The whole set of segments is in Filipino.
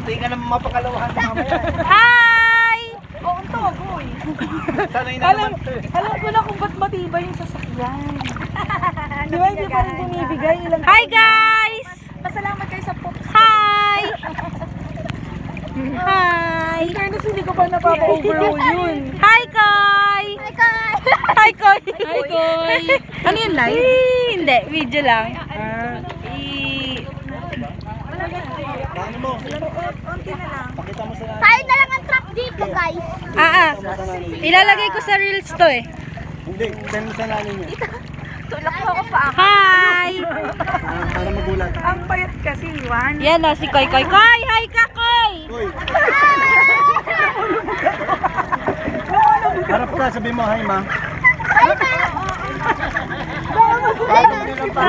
Hindi ka naman mapakalawahan mamaya. Hi! Oo, ang togoy. Sanay na Alam, naman. alam ko na kung ba't matibay yung sasakyan. Di ba hindi pa rin bumibigay ilang Hi guys! Pasalamat kayo sa pops. Hi! Hi! In fairness, hindi ko pa napapa-overhaul yun. Hi Koy! Hi Koy! Hi Koy! Hi Koy! Ano yun, live? Hindi, video lang. Paano mo? Konti na lang. Pakita mo sa Tayo na lang ang truck dito, guys. Ilalagay ko sa reels to eh. Hindi, send mo sa nanay niya. Tulak mo ako pa ako. Hi! Para magulat. Ang payat kasi, Juan. Yan o, si Koy Koy. Koy! Hi ka Koy! Uy! Harap ka, sabi mo, hi ma.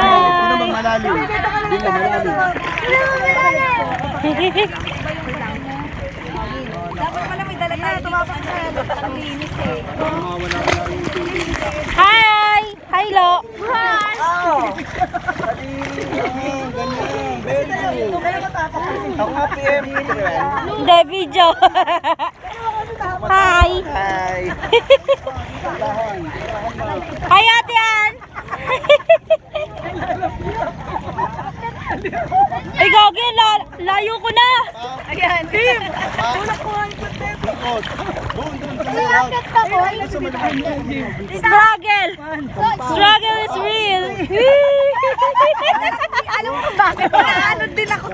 Ano bang malalim? Hindi mo malalim. Dapat pala may dala tayo. Tumapang sa linis eh. Mawala ka lang yung tubig. Hi! Hi Lo! Ganyan, very good. Ako nga PM. Hindi, video. Hi! Hi. Hi Ate Ann! Ay gagi, layo ko na! Ayan, Tim. Tulak ko ang Ikot. Doon ka na. Bakit ako? Struggle! Struggle is real! Alam mo kung bakit? Naanod din ako.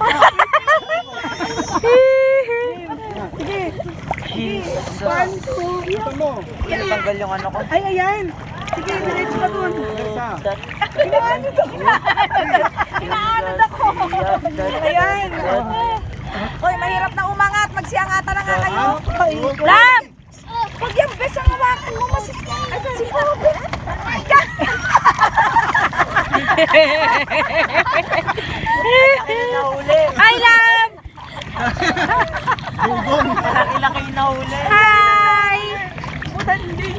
Sige. One, two. Ito mo. Tanggal yung ano ko. Ay, ayan. Sige, diretso ka dun. Isa. Inaanod ako. Inaanod ako. Ayan. Hoy, mahirap na umangat. Magsiyangatan na nga kayo. Lam! Pag yung bes ang hawakan mo, si Kobe. Hi Lam! Dugong. Laki-laki na uli. Hi! Mutanding.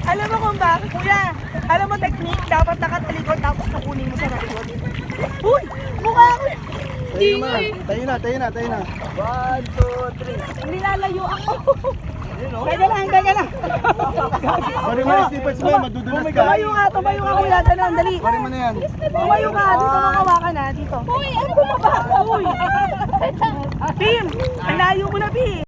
Alam mo kung bakit, kuya? Alam mo technique, dapat nakatalikod tapos nakunin mo sa record. Uy! Mukha ko! Tayo na. Tayo na, tayo na, tayo na. 1, 2, 3. Nilalayo ako. Teka lang, teka lang. Pari mo yung slippers mo, madudulas ka. Tumayo ka kuya, ganun, dali. Pari mo na yan. Tumayo ka, dito makawa ka na, dito. Uy, ano ba ba? Uy! Tim, ang layo mo na, Tim.